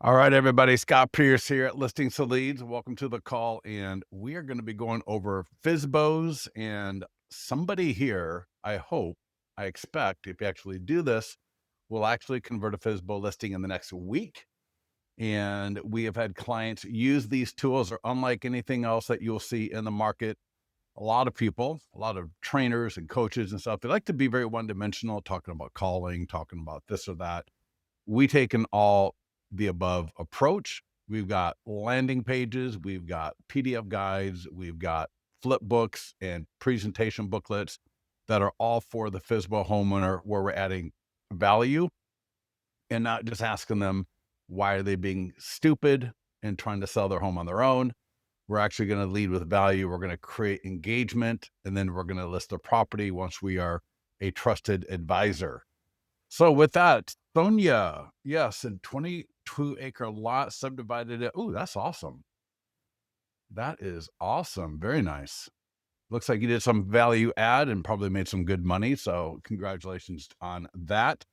All right, everybody. Scott Pierce here at Listings to Leads. Welcome to the call. And we are going to be going over FSBOs. And somebody here, I hope, I expect, if you actually do this, will actually convert a FSBO listing in the next week. And we have had clients use these tools. They're unlike anything else that you'll see in the market. A lot of people, a lot of trainers and coaches and stuff, they like to be very one-dimensional, talking about calling, talking about this or that. We take an all the above approach. We've got landing pages, we've got PDF guides, we've got flip books and presentation booklets that are all for the FSBO homeowner, where we're adding value and not just asking them why are they being stupid and trying to sell their home on their own. We're actually going to lead with value. We're going to create engagement, and then we're going to list the property once we are a trusted advisor. So with that, Sonia, yes, a 22-acre lot subdivided it. Oh, that's awesome. That is awesome. Very nice. Looks like you did some value add and probably made some good money. So congratulations on that.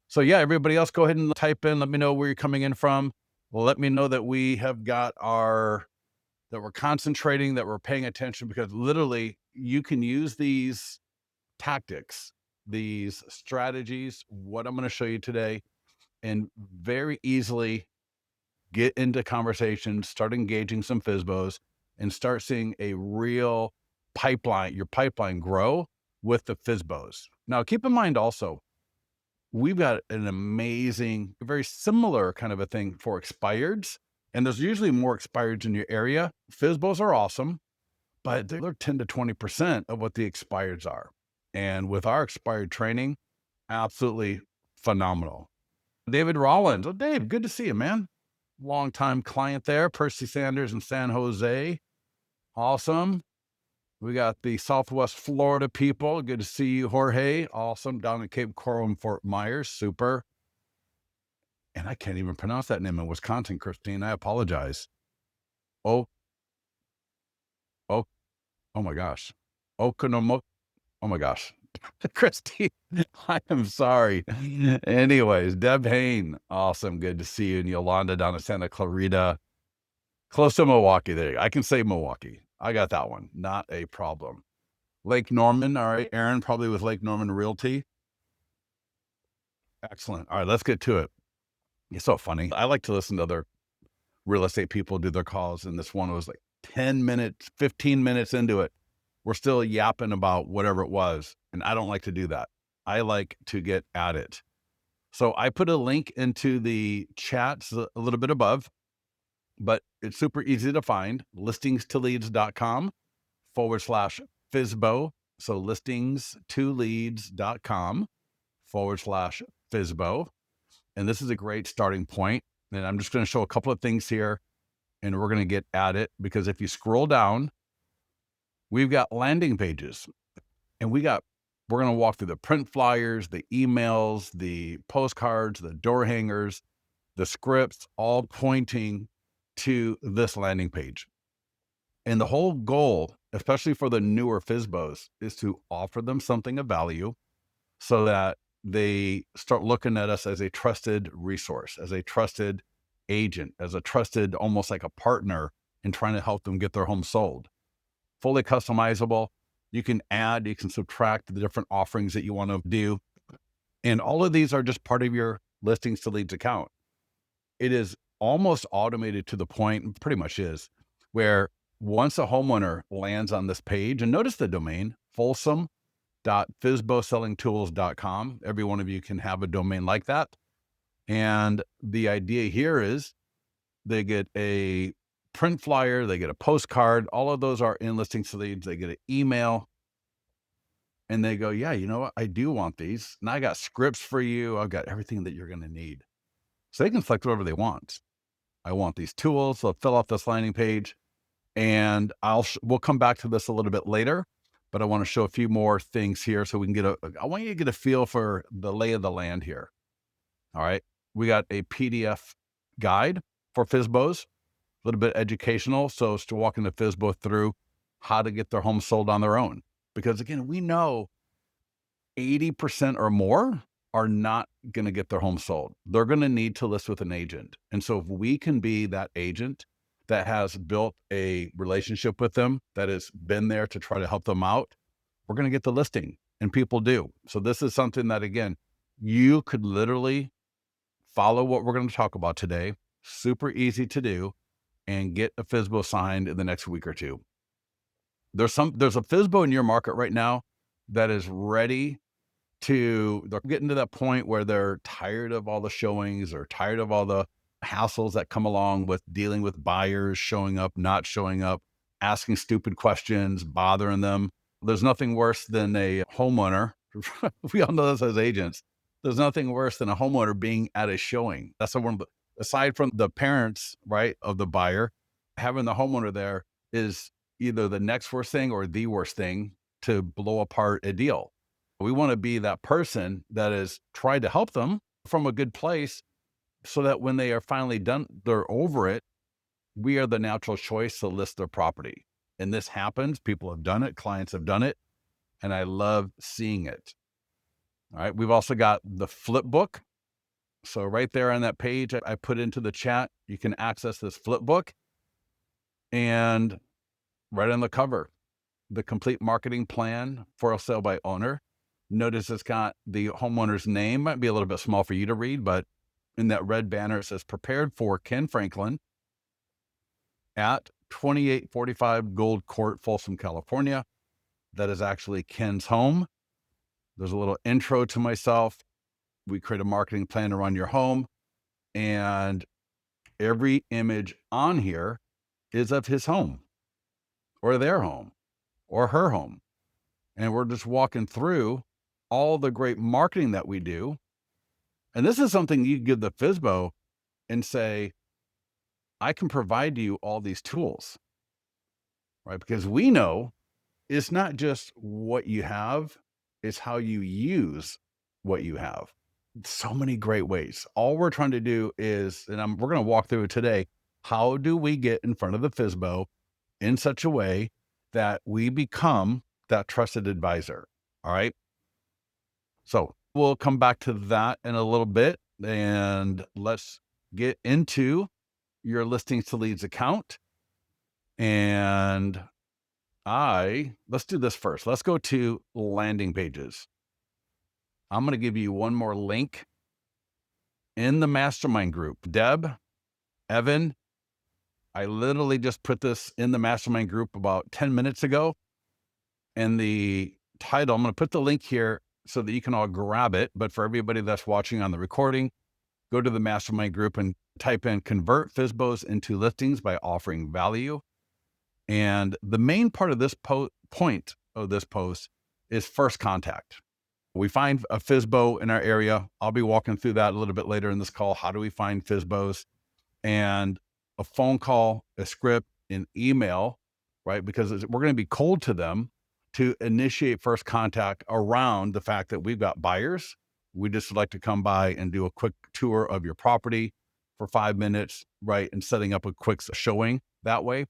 So yeah, everybody else, go ahead and type in. Let me know where you're coming in from. Well, let me know that we have got that we're concentrating, that we're paying attention, because literally you can use these tactics, these strategies, what I'm going to show you today, and very easily get into conversations, start engaging some FSBOs, and start seeing a real pipeline, your pipeline grow with the FSBOs. Now, keep in mind also, we've got an amazing, very similar kind of a thing for expireds, and there's usually more expireds in your area. FSBOs are awesome, but they're 10 to 20% of what the expireds are. And with our expired training, absolutely phenomenal. David Rollins. Oh, Dave, good to see you, man. Longtime client there. Percy Sanders in San Jose. Awesome. We got the Southwest Florida people. Good to see you, Jorge. Awesome. Down in Cape Coral and Fort Myers. Super. And I can't even pronounce that name in Wisconsin, Christine. I apologize. Oh my gosh. Okonomo. Oh my gosh. Christine, I am sorry. Anyways, Deb Hain. Awesome. Good to see you. And Yolanda down in Santa Clarita. Close to Milwaukee. There you go. I can say Milwaukee. I got that one. Not a problem. Lake Norman. All right. Aaron, probably with Lake Norman Realty. Excellent. All right, let's get to it. It's so funny. I like to listen to other real estate people do their calls, and this one was like 10 minutes, 15 minutes into it. We're still yapping about whatever it was, and I don't like to do that. I like to get at it. So I put a link into the chats a little bit above, but it's super easy to find. Listings2leads.com/FSBO. So listings2leads.com/FSBO. And this is a great starting point. And I'm just going to show a couple of things here, and we're going to get at it, because if you scroll down, we've got landing pages, and we're going to walk through the print flyers, the emails, the postcards, the door hangers, the scripts, all pointing to this landing page. And the whole goal, especially for the newer FSBOs, is to offer them something of value so that they start looking at us as a trusted resource, as a trusted agent, as a trusted, almost like a partner in trying to help them get their home sold. Fully customizable. You can add, you can subtract the different offerings that you want to do. And all of these are just part of your Listings to Leads account. It is almost automated to the point, pretty much is, where once a homeowner lands on this page, and notice the domain, folsom.fsbosellingtools.com. Every one of you can have a domain like that. And the idea here is they get a print flyer, they get a postcard. All of those are in Listings to Leads. They get an email, and they go, yeah, you know what? I do want these. And I got scripts for you. I've got everything that you're going to need. So they can select whatever they want. I want these tools. So fill out this landing page, and we'll come back to this a little bit later, but I want to show a few more things here so we can I want you to get a feel for the lay of the land here. All right. We got a PDF guide for FSBOs, a little bit educational. So it's to walking the FSBO through how to get their home sold on their own. Because again, we know 80% or more are not going to get their home sold. They're going to need to list with an agent. And so if we can be that agent that has built a relationship with them, that has been there to try to help them out, we're going to get the listing, and people do. So this is something that, again, you could literally follow what we're going to talk about today. Super easy to do, and get a FSBO signed in the next week or two. There's a FSBO in your market right now that is ready they're getting to that point where they're tired of all the showings or tired of all the hassles that come along with dealing with buyers showing up, not showing up, asking stupid questions, bothering them. There's nothing worse than a homeowner. We all know this as agents. There's nothing worse than a homeowner being at a showing. That's the one, aside from the parents, right, of the buyer, having the homeowner there is either the next worst thing or the worst thing to blow apart a deal. We want to be that person that is trying to help them from a good place so that when they are finally done, they're over it, we are the natural choice to list their property. And this happens. People have done it. Clients have done it. And I love seeing it. All right. We've also got the flip book. So right there on that page I put into the chat, you can access this flip book. And right on the cover, the complete marketing plan for a sale by owner. Notice it's got the homeowner's name. Might be a little bit small for you to read, but in that red banner, it says prepared for Ken Franklin at 2845 Gold Court, Folsom, California. That is actually Ken's home. There's a little intro to myself. We create a marketing plan around your home, and every image on here is of his home or their home or her home. And we're just walking through all the great marketing that we do. And this is something you give the FSBO and say, I can provide you all these tools, right? Because we know it's not just what you have, it's how you use what you have. So many great ways. All we're trying to do is, and we're going to walk through it today, how do we get in front of the FSBO in such a way that we become that trusted advisor? All right. So we'll come back to that in a little bit, and let's get into your listings to leads account. And let's do this first. Let's go to landing pages. I'm going to give you one more link in the mastermind group. Deb, Evan, I literally just put this in the mastermind group about 10 minutes ago. And the title, I'm going to put the link here so that you can all grab it. But for everybody that's watching on the recording, go to the mastermind group and type in convert FSBOs into listings by offering value. And the main part of this point of this post is first contact. We find a FSBO in our area. I'll be walking through that a little bit later in this call. How do we find FSBOs? And a phone call, a script, an email, right? Because we're going to be cold to them to initiate first contact around the fact that we've got buyers. We just like to come by and do a quick tour of your property for 5 minutes, right? And setting up a quick showing that way.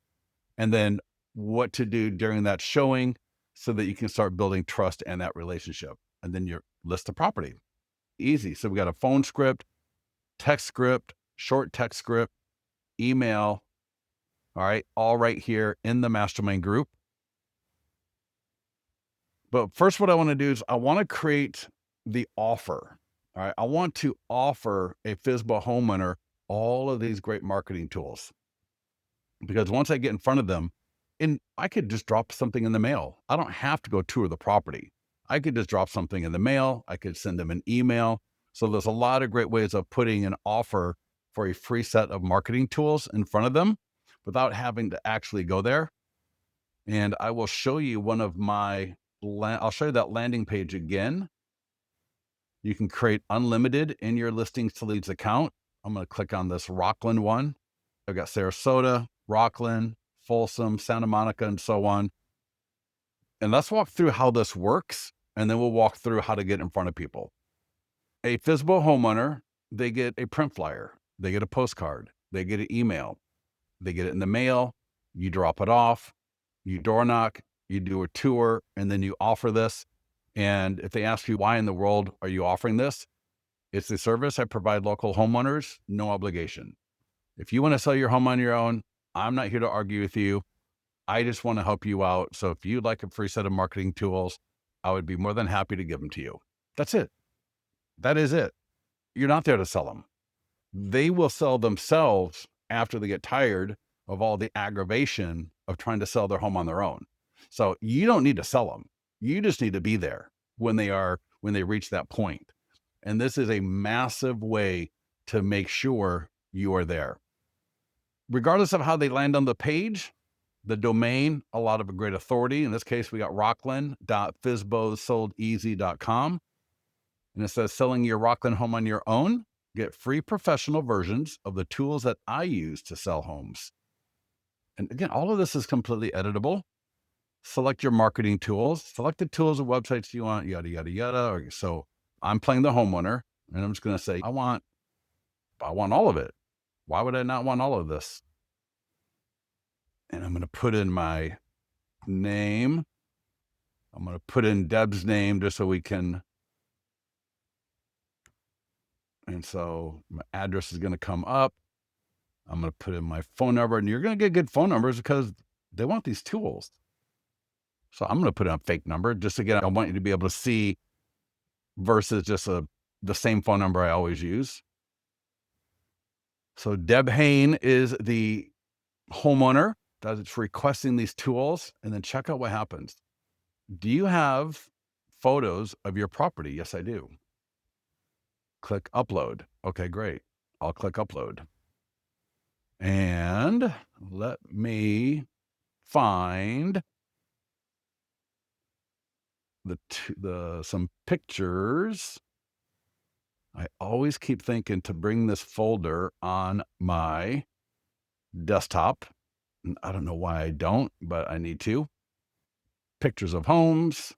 And then what to do during that showing so that you can start building trust and that relationship. And then you list the property. Easy. So we got a phone script, text script, short text script, email. All right. All right here in the mastermind group. But first, what I want to do is I want to create the offer. All right. I want to offer a FSBO homeowner all of these great marketing tools, because once I get in front of them, and I could just drop something in the mail. I don't have to go tour the property. I could just drop something in the mail. I could send them an email. So there's a lot of great ways of putting an offer for a free set of marketing tools in front of them without having to actually go there. And I will show you I'll show you that landing page again. You can create unlimited in your listings to leads account. I'm going to click on this Rockland one. I've got Sarasota, Rockland, Folsom, Santa Monica, and so on. And let's walk through how this works, and then we'll walk through how to get in front of people. A FSBO homeowner, they get a print flyer, they get a postcard, they get an email, they get it in the mail, you drop it off, you door knock, you do a tour, and then you offer this. And if they ask you, why in the world are you offering this? It's the service I provide local homeowners, no obligation. If you want to sell your home on your own, I'm not here to argue with you. I just want to help you out. So if you'd like a free set of marketing tools, I would be more than happy to give them to you. That's it. That is it. You're not there to sell them. They will sell themselves after they get tired of all the aggravation of trying to sell their home on their own. So you don't need to sell them. You just need to be there when they reach that point. And this is a massive way to make sure you are there. Regardless of how they land on the page, the domain, a lot of a great authority. In this case, we got rockland.fsbosoldeasy.com. And it says, selling your Rockland home on your own, get free professional versions of the tools that I use to sell homes. And again, all of this is completely editable. Select your marketing tools, select the tools and websites you want, yada, yada, yada. So I'm playing the homeowner and I'm just going to say, I want all of it. Why would I not want all of this? And I'm going to put in my name. I'm going to put in Deb's name just so we can. And so my address is going to come up. I'm going to put in my phone number, and you're going to get good phone numbers because they want these tools. So I'm going to put in a fake number. Just again, I want you to be able to see versus just the same phone number I always use. So Deb Hain is the homeowner that's requesting these tools, and then check out what happens. Do you have photos of your property? Yes, I do. Click upload. Okay, great. I'll click upload. And let me find some pictures. I always keep thinking to bring this folder on my desktop. I don't know why I don't, but I need to. Pictures of homes.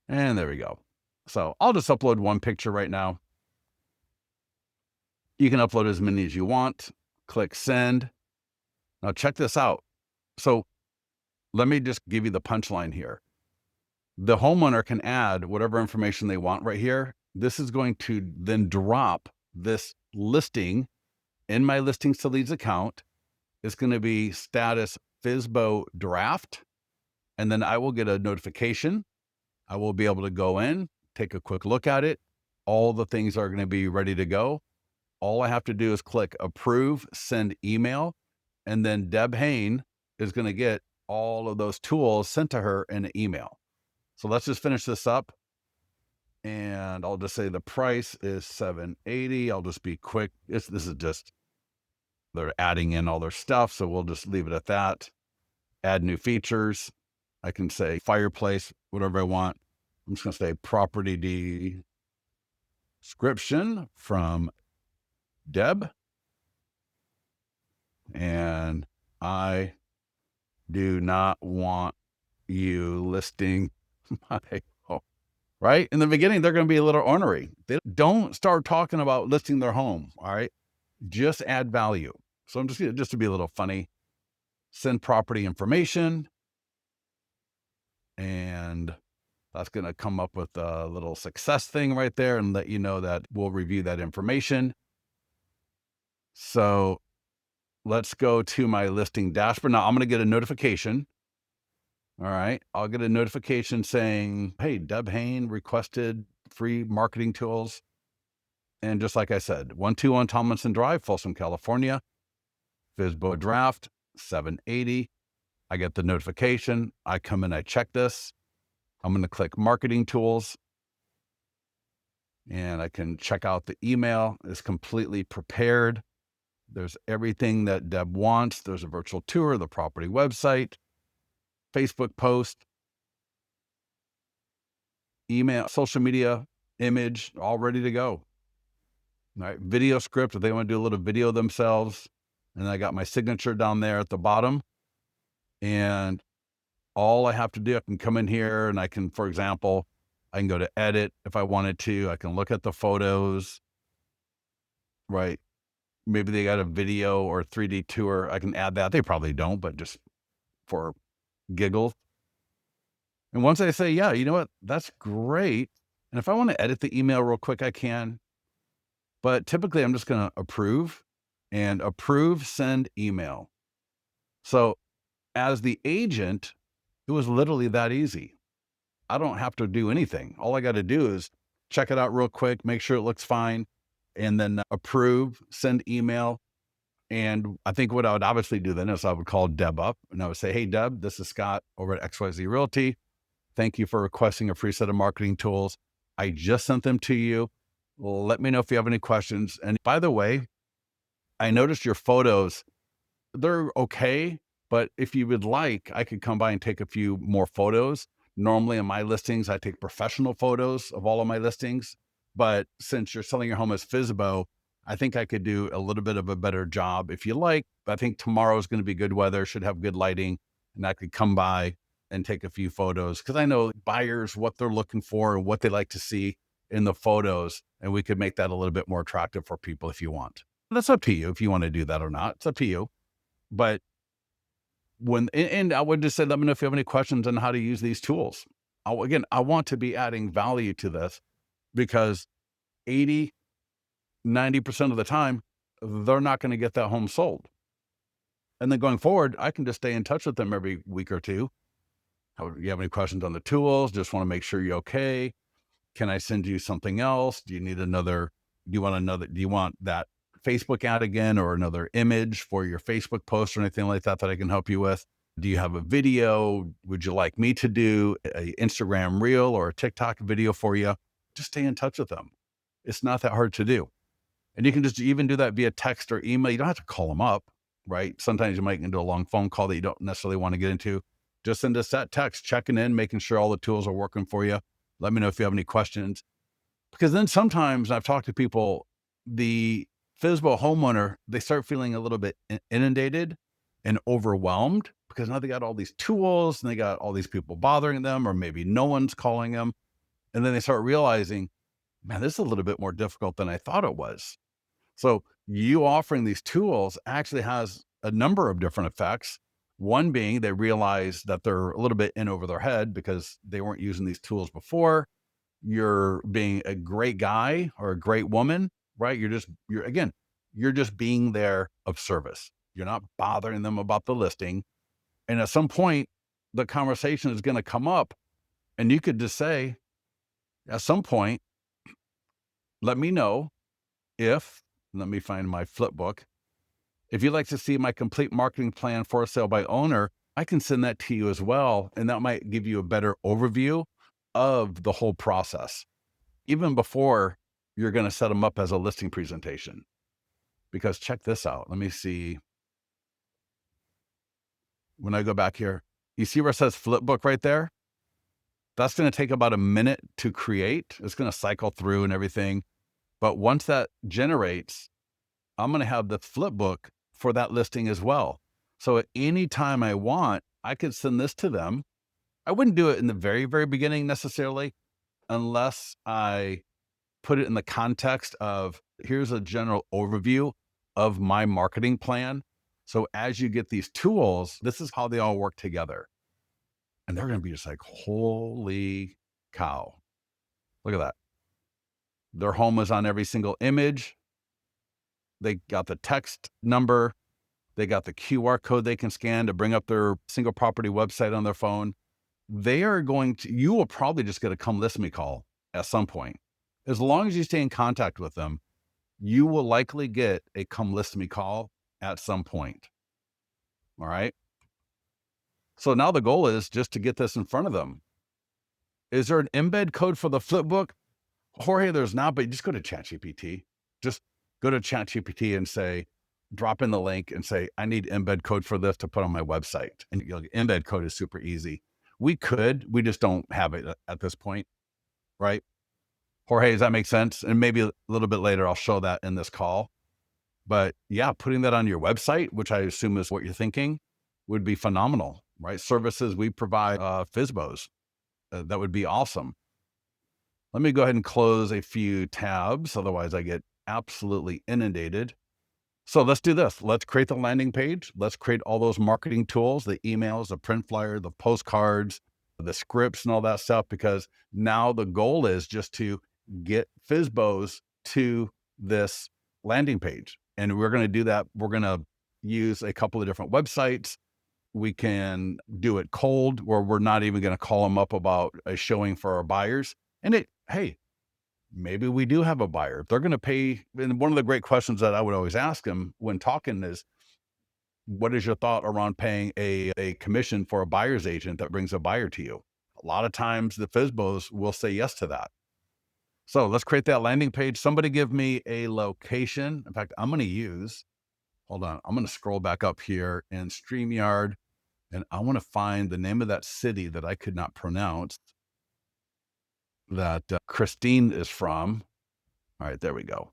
And there we go. So I'll just upload one picture right now. You can upload as many as you want. Click send. Now check this out. So let me just give you the punchline here. The homeowner can add whatever information they want right here. This is going to then drop this listing in my listings to leads account. It's going to be status FSBO draft. And then I will get a notification. I will be able to go in, take a quick look at it. All the things are going to be ready to go. All I have to do is click approve, send email, and then Deb Hain is going to get all of those tools sent to her in an email. So let's just finish this up. And I'll just say the price is $780. I'll just be quick. This is just, they're adding in all their stuff. So we'll just leave it at that. Add new features. I can say fireplace, whatever I want. I'm just going to say property description from Deb. And I do not want you listing my home. Right? In the beginning, they're going to be a little ornery. They don't start talking about listing their home. All right. Just add value. So I'm just to be a little funny, send property information. And that's going to come up with a little success thing right there and let you know that we'll review that information. So let's go to my listing dashboard. Now I'm going to get a notification. All right. I'll get a notification saying, hey, Deb Hain requested free marketing tools. And just like I said, 121 Tomlinson Drive, Folsom, California, FSBO draft, $780. I get the notification. I come in, I check this. I'm going to click marketing tools and I can check out the email. It's completely prepared. There's everything that Deb wants. There's a virtual tour, the property website, Facebook post, email, social media, image, all ready to go. All right. Video script, if they want to do a little video themselves. And I got my signature down there at the bottom. And all I have to do, I can come in here and I can, for example, I can go to edit if I wanted to. I can look at the photos, right? Maybe they got a video or 3D tour. I can add that. They probably don't, but just for giggles. And once I say, yeah, you know what, that's great. And if I want to edit the email real quick, I can. But typically, I'm just going to approve and approve, send email. So as the agent, it was literally that easy. I don't have to do anything. All I got to do is check it out real quick, make sure it looks fine, and then approve, send email. And I think what I would obviously do then is I would call Deb up and I would say, hey, Deb, this is Scott over at XYZ Realty. Thank you for requesting a free set of marketing tools. I just sent them to you. Let me know if you have any questions. And by the way, I noticed your photos, they're okay, but if you would like, I could come by and take a few more photos. Normally in my listings, I take professional photos of all of my listings, but since you're selling your home as FSBO, I think I could do a little bit of a better job if you like. I think tomorrow is going to be good weather, should have good lighting, and I could come by and take a few photos because I know buyers, what they're looking for and what they like to see in the photos, and we could make that a little bit more attractive for people if you want. That's up to you if you want to do that or not. It's up to you. But and I would just say, let me know if you have any questions on how to use these tools. Again, I want to be adding value to this because 80, 90% of the time, they're not going to get that home sold. And then going forward, I can just stay in touch with them every week or two. You have any questions on the tools? Just want to make sure you're okay. Can I send you something else? Do you want that Facebook ad again or another image for your Facebook post or anything like that I can help you with? Do you have a video? Would you like me to do a Instagram reel or a TikTok video for you? Just stay in touch with them. It's not that hard to do. And you can just even do that via text or email. You don't have to call them up, right? Sometimes you might get into a long phone call that you don't necessarily want to get into. Just send us that text, checking in, making sure all the tools are working for you. Let me know if you have any questions. Because then sometimes I've talked to people, the FSBO homeowner, they start feeling a little bit inundated and overwhelmed because now they got all these tools and they got all these people bothering them, or maybe no one's calling them. And then they start realizing, man, this is a little bit more difficult than I thought it was. So you offering these tools actually has a number of different effects. One being they realize that they're a little bit in over their head because they weren't using these tools before. You're being a great guy or a great woman, right? You're just being there of service. You're not bothering them about the listing. And at some point, the conversation is going to come up and you could just say, at some point, let me know if, let me find my flip book. If you'd like to see my complete marketing plan for sale by owner, I can send that to you as well. And that might give you a better overview of the whole process, even before you're going to set them up as a listing presentation. Because check this out. Let me see. When I go back here, you see where it says flipbook right there? That's going to take about a minute to create. It's going to cycle through and everything. But once that generates, I'm going to have the flipbook for that listing as well. So at any time I want, I could send this to them. I wouldn't do it in the very, very beginning necessarily, unless I put it in the context of here's a general overview of my marketing plan. So as you get these tools, this is how they all work together. And they're going to be just like, holy cow. Look at that. Their home is on every single image. They got the text number. They got the QR code they can scan to bring up their single property website on their phone. You will probably just get a come list me call at some point. As long as you stay in contact with them, you will likely get a come list me call at some point. All right. So now the goal is just to get this in front of them. Is there an embed code for the flipbook? Jorge, there's not, but you just go to ChatGPT. Just go to ChatGPT and say, drop in the link and say, I need embed code for this to put on my website. And embed code is super easy. We just don't have it at this point, right? Jorge, does that make sense? And maybe a little bit later, I'll show that in this call. But yeah, putting that on your website, which I assume is what you're thinking, would be phenomenal, right? Services we provide, FSBOs. That would be awesome. Let me go ahead and close a few tabs. Otherwise, I get absolutely inundated. So let's do this. Let's create the landing page. Let's create all those marketing tools, the emails, the print flyer, the postcards. the scripts and all that stuff, because now the goal is just to get FSBOs to this landing page. And we're going to do that. We're going to use a couple of different websites. We can do it cold, where we're not even going to call them up about a showing for our buyers. And hey, maybe we do have a buyer. They're going to pay. And one of the great questions that I would always ask them when talking is, what is your thought around paying a commission for a buyer's agent that brings a buyer to you? A lot of times the FSBOs will say yes to that. So let's create that landing page. Somebody give me a location. In fact, I'm going to use, hold on, I'm going to scroll back up here in StreamYard, and I want to find the name of that city that I could not pronounce that Christine is from. All right, there we go.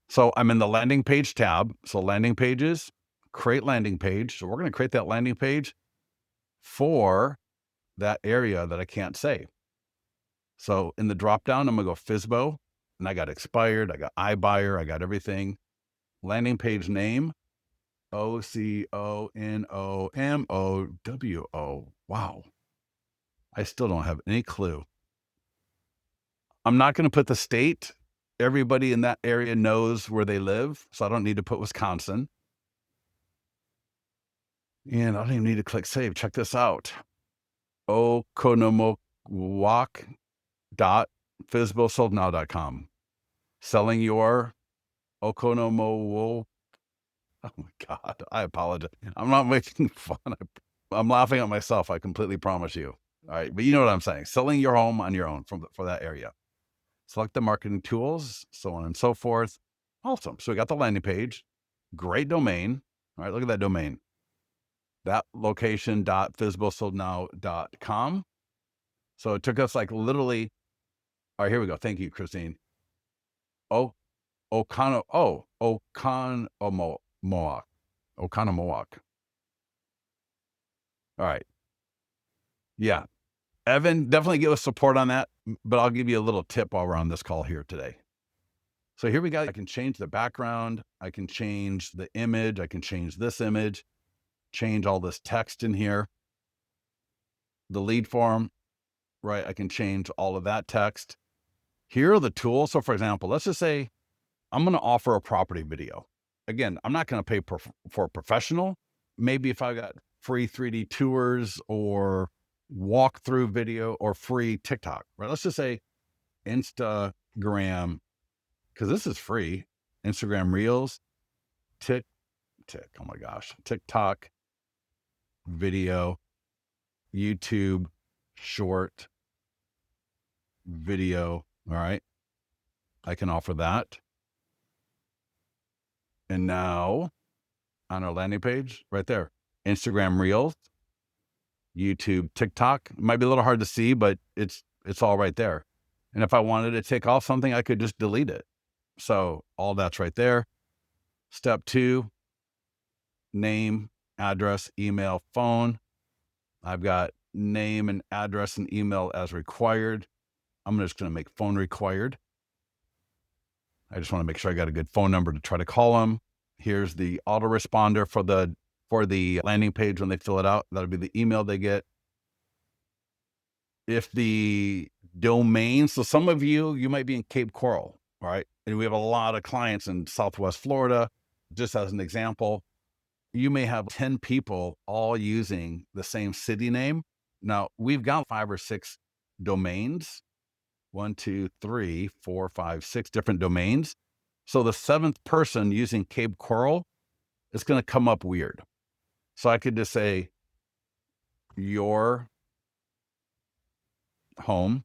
So I'm in the landing page tab. So landing pages, create landing page. So we're going to create that landing page for that area that I can't say. So in the drop down, I'm going to go FSBO, and I got expired, I got iBuyer, I got everything. Landing page name, OCONOMOWO. Wow. I still don't have any clue. I'm not going to put the state. Everybody in that area knows where they live, so I don't need to put Wisconsin. And I don't even need to click save. Check this out. Okonomowalk.fsbosoldnow.com. Selling your Okonomowo. Oh my God, I apologize. I'm not making fun. I'm laughing at myself. I completely promise you. All right, but you know what I'm saying. Selling your home on your own for that area. Select the marketing tools, so on and so forth. Awesome. So we got the landing page. Great domain. All right, look at that domain. That location.fsbosoldnow.com. So it took us like literally. All right, here we go. Thank you, Christine. Oconomowoc. Oconomowoc. All right. Yeah. Evan, definitely give us support on that, but I'll give you a little tip while we're on this call here today. So here we go. I can change the background. I can change the image. I can change this image, change all this text in here. The lead form, right? I can change all of that text. Here are the tools. So for example, let's just say I'm going to offer a property video. Again, I'm not going to pay for a professional. Maybe if I got free 3D tours or walkthrough video or free TikTok, right? Let's just say Instagram, because this is free. Instagram Reels, oh my gosh, TikTok video, YouTube short video. All right. I can offer that. And now on our landing page right there, Instagram Reels, YouTube, TikTok. It might be a little hard to see, but it's all right there. And if I wanted to take off something, I could just delete it. So all that's right there. Step 2, name, address, email, phone. I've got name and address and email as required. I'm just going to make phone required. I just want to make sure I got a good phone number to try to call them. Here's the autoresponder for the landing page when they fill it out. That'll be the email they get. If the domain, so some of you might be in Cape Coral, right? And we have a lot of clients in Southwest Florida. Just as an example, you may have 10 people all using the same city name. Now, we've got 5 or 6 domains. 1, 2, 3, 4, 5, 6 different domains. So the 7th person using Cape Coral is going to come up weird. So I could just say your home.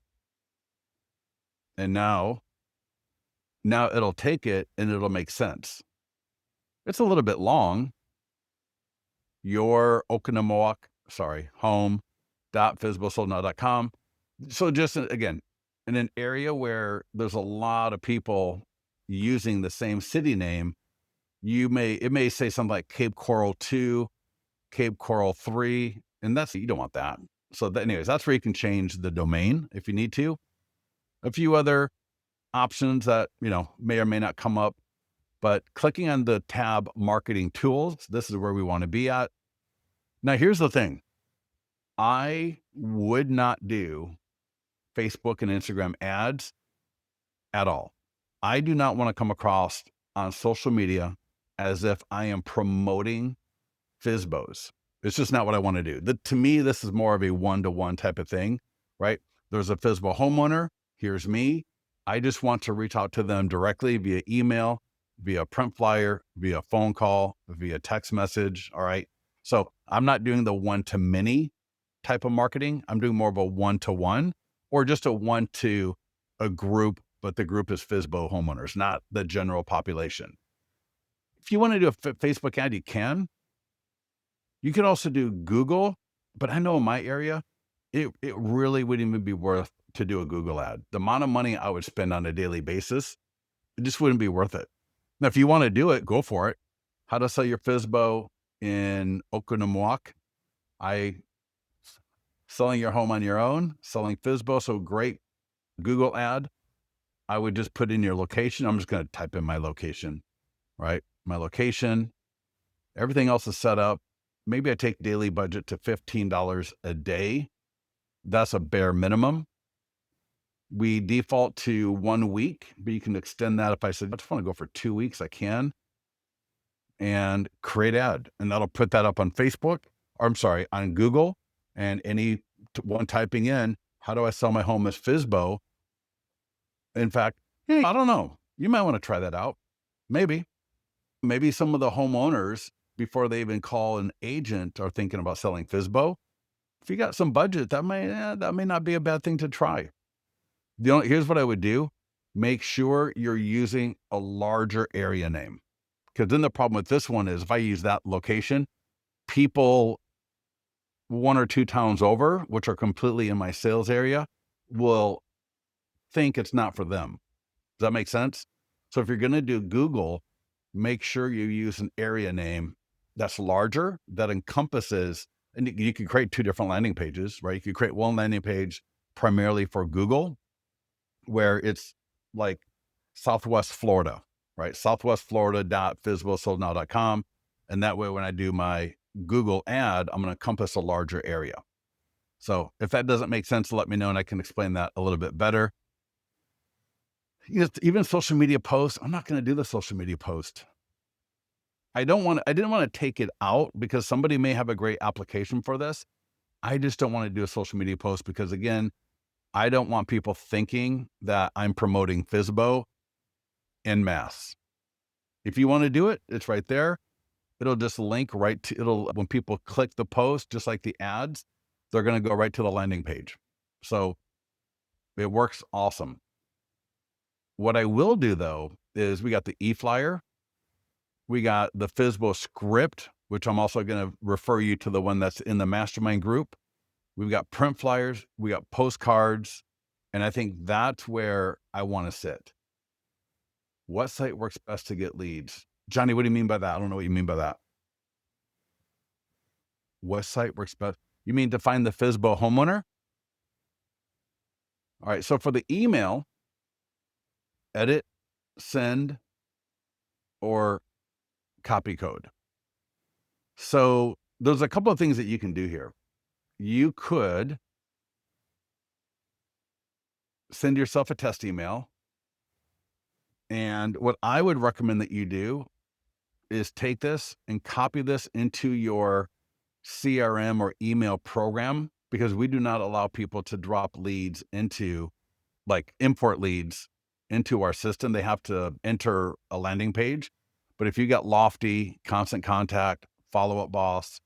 And now it'll take it and it'll make sense. It's a little bit long. Your home.fsbosoldnow.com. So just again, in an area where there's a lot of people using the same city name, it may say something like Cape Coral 2, Cape Coral 3, and you don't want that. So anyways, that's where you can change the domain if you need to. A few other options that, may or may not come up, but clicking on the tab marketing tools, this is where we want to be at. Now, here's the thing. I would not do Facebook and Instagram ads at all. I do not want to come across on social media as if I am promoting FSBOs. It's just not what I want to do. To me, this is more of a one-to-one type of thing, right? There's a FSBO homeowner. Here's me. I just want to reach out to them directly via email, via print flyer, via phone call, via text message. All right. So I'm not doing the one-to-many type of marketing. I'm doing more of a one-to-one or just a one to a group, but the group is FSBO homeowners, not the general population. If you want to do a Facebook ad, you can. You could also do Google, but I know in my area, it really wouldn't even be worth to do a Google ad. The amount of money I would spend on a daily basis, it just wouldn't be worth it. Now, if you want to do it, go for it. How to sell your FSBO in Oconomowoc. Selling your home on your own, selling FSBO. So great Google ad. I would just put in your location. I'm just going to type in my location, right? My location. Everything else is set up. Maybe I take daily budget to $15 a day. That's a bare minimum. We default to 1 week, but you can extend that. If I said, I just want to go for 2 weeks, I can. And create ad. And that'll put that up on Facebook, or I'm sorry, on Google. And one typing in, how do I sell my home as FSBO? In fact, hey, I don't know. You might want to try that out. Maybe some of the homeowners, before they even call an agent, are thinking about selling FSBO. If you got some budget, that may not be a bad thing to try. Here's what I would do. Make sure you're using a larger area name. Because then the problem with this one is if I use that location, people 1 or 2 towns over, which are completely in my sales area, will think it's not for them. Does that make sense? So if you're going to do Google, make sure you use an area name that's larger, that encompasses, and you can create 2 different landing pages, right? You could create one landing page primarily for Google, where it's like Southwest Florida, right? southwestflorida.fsbosoldnow.com. And that way, when I do my Google ad, I'm going to encompass a larger area. So if that doesn't make sense, let me know and I can explain that a little bit better. Even social media posts, I'm not going to do the social media post. I didn't want to take it out because somebody may have a great application for this. I just don't want to do a social media post because, again, I don't want people thinking that I'm promoting FSBO en masse. If you want to do it, it's right there. It'll just link right to when people click the post, just like the ads, they're going to go right to the landing page. So it works awesome. What I will do though, is we got the e-flyer. We got the FSBO script, which I'm also going to refer you to the one that's in the mastermind group. We've got print flyers, we got postcards, and I think that's where I want to sit. What site works best to get leads? Johnny, what do you mean by that? I don't know what you mean by that. What site works best? You mean to find the FSBO homeowner? All right, so for the email, edit, send, or copy code. So there's a couple of things that you can do here. You could send yourself a test email. And what I would recommend that you do is take this and copy this into your CRM or email program, because we do not allow people to drop leads into, like, import leads into our system. They have to enter a landing page. But if you got Lofty, Constant Contact, Follow Up Boss,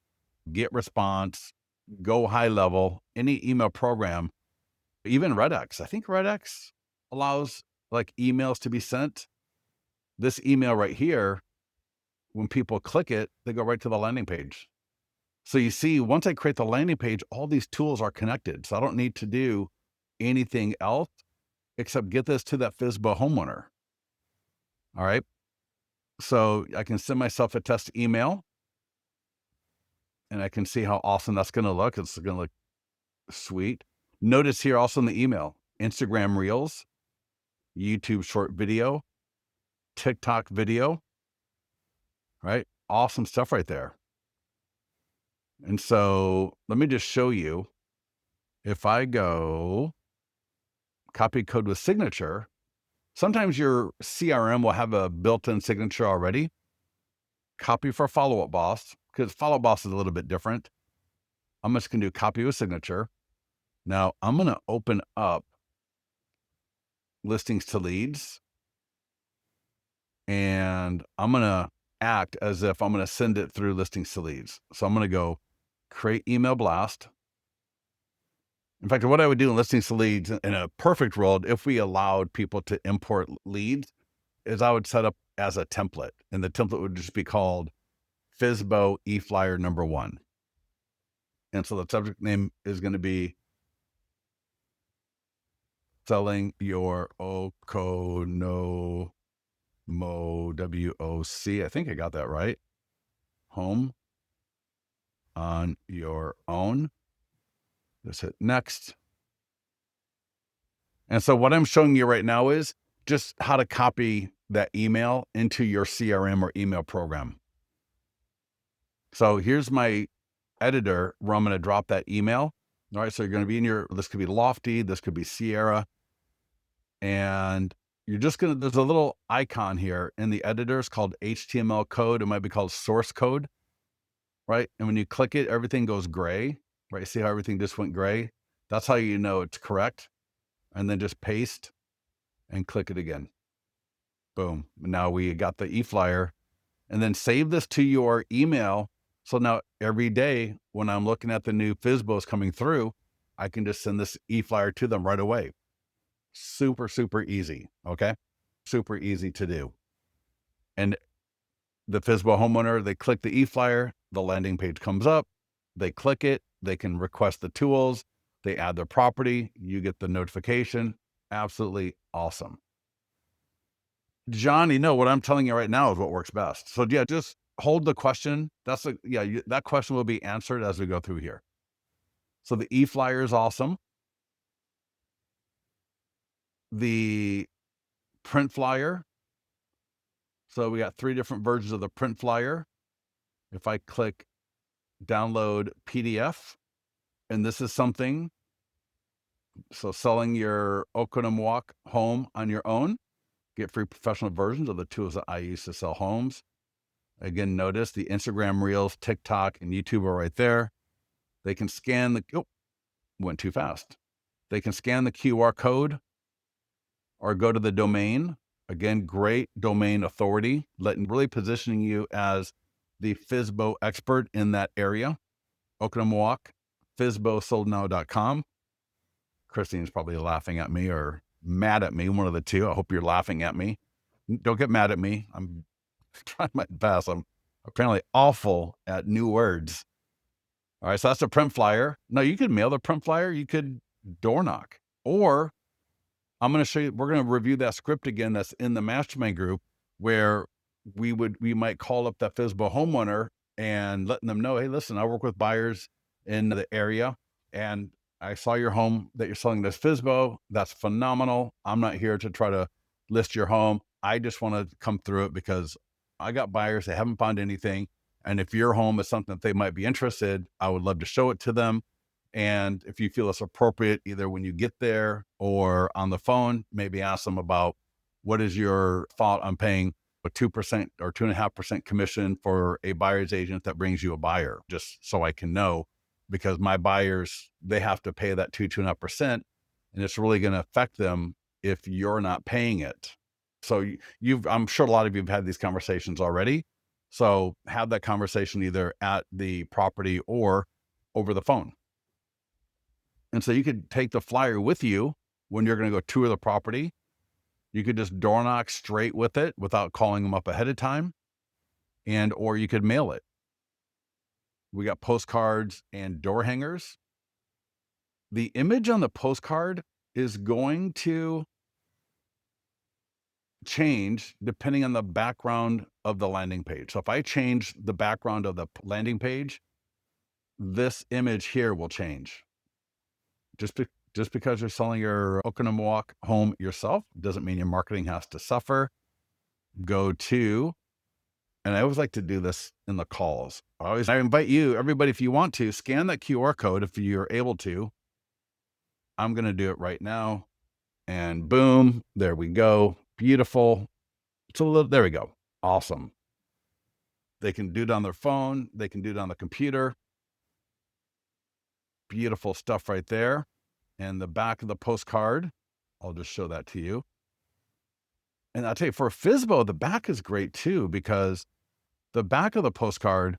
Get Response, Go High Level, any email program, even Redx, I think Redx allows like emails to be sent. This email right here, when people click it, they go right to the landing page. So you see, once I create the landing page, all these tools are connected. So I don't need to do anything else except get this to that FSBO homeowner. All right. So I can send myself a test email and I can see how awesome that's going to look. It's going to look sweet. Notice here also in the email, Instagram Reels, YouTube short video, TikTok video, right? Awesome stuff right there. And so let me just show you. If I go copy code with signature, sometimes your CRM will have a built-in signature already. Copy for follow-up boss, because follow-up boss is a little bit different. I'm just going to do copy with signature. Now I'm going to open up listings to leads, and I'm going to act as if I'm going to send it through listings to leads. So I'm going to go create email blast. In fact, what I would do in listings to leads in a perfect world, if we allowed people to import leads, is I would set up as a template, and the template would just be called FSBO e-flyer number 1. And so the subject name is going to be selling your Okonomo WOC. I think I got that right. Home on your own. Just hit next. And so what I'm showing you right now is just how to copy that email into your CRM or email program. So here's my editor where I'm going to drop that email. All right. So you're going to be in this could be Lofty, this could be Sierra. And you're just going to, there's a little icon here in the editor. It's called HTML code. It might be called source code. Right. And when you click it, everything goes gray. Right. See how everything just went gray? That's how you know it's correct. And then just paste and click it again. Boom. Now we got the e-flyer, and then save this to your email. So now every day when I'm looking at the new FSBOs coming through, I can just send this e-flyer to them right away. Super, super easy. Okay. Super easy to do. And the FSBO homeowner, they click the e-flyer, the landing page comes up, they click it, they can request the tools, they add their property, you get the notification. Absolutely awesome. Johnny, no, what I'm telling you right now is what works best. So yeah, just hold the question. That question will be answered as we go through here. So the e-flyer is awesome. The print flyer. So we got 3 different versions of the print flyer. If I click download PDF, and this is something, so selling your Okonomo home on your own, get free professional versions of the tools that I use to sell homes. Again, notice the Instagram Reels, TikTok, and YouTube are right there. They can scan went too fast. They can scan the QR code or go to the domain. Again, great domain authority, really positioning you as the FSBO expert in that area. Okonomo, FSBOsoldnow.com. Christine's probably laughing at me or mad at me, one of the two. I hope you're laughing at me. Don't get mad at me. I'm trying my best. I'm apparently awful at new words. All right, so that's a print flyer. No, you could mail the print flyer. You could door knock. Or I'm going to show you, we're going to review that script again that's in the mastermind group where we might call up that FSBO homeowner and letting them know, hey, listen, I work with buyers in the area and I saw your home that you're selling this FSBO. That's phenomenal. I'm not here to try to list your home. I just want to come through it because I got buyers. They haven't found anything. And if your home is something that they might be interested, I would love to show it to them. And if you feel it's appropriate, either when you get there or on the phone, maybe ask them about what is your thought on paying a 2% or 2.5% commission for a buyer's agent that brings you a buyer, just so I can know, because my buyers, they have to pay that 2.5%, and it's really going to affect them if you're not paying it. So I'm sure a lot of you have had these conversations already. So have that conversation either at the property or over the phone. And so you could take the flyer with you when you're going to go tour the property. You could just door knock straight with it without calling them up ahead of time. Or you could mail it. We got postcards and door hangers. The image on the postcard is going to change depending on the background of the landing page. So if I change the background of the landing page, this image here will change. Just because you're selling your Okonomo home yourself doesn't mean your marketing has to suffer. Go to And I always like to do this in the calls. I invite you, everybody, if you want to, scan that QR code if you're able to. I'm going to do it right now. And boom, there we go. Beautiful. So there we go. Awesome. They can do it on their phone. They can do it on the computer. Beautiful stuff right there. And the back of the postcard, I'll just show that to you. And I'll tell you, for FSBO, the back is great too, because the back of the postcard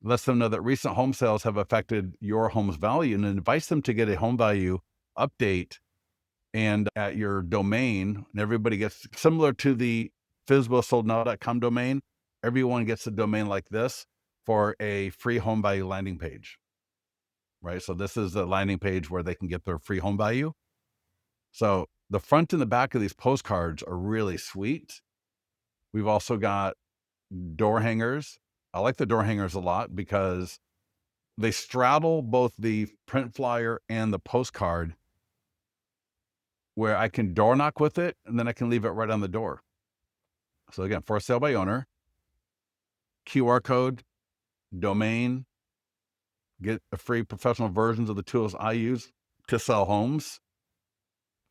lets them know that recent home sales have affected your home's value and invites them to get a home value update and at your domain. And everybody gets, similar to the FSBOsoldnow.com domain, everyone gets a domain like this for a free home value landing page, right? So this is the landing page where they can get their free home value. So the front and the back of these postcards are really sweet. We've also got door hangers. I like the door hangers a lot because they straddle both the print flyer and the postcard, where I can door knock with it and then I can leave it right on the door. So again, for sale by owner, QR code, domain, get a free professional versions of the tools I use to sell homes.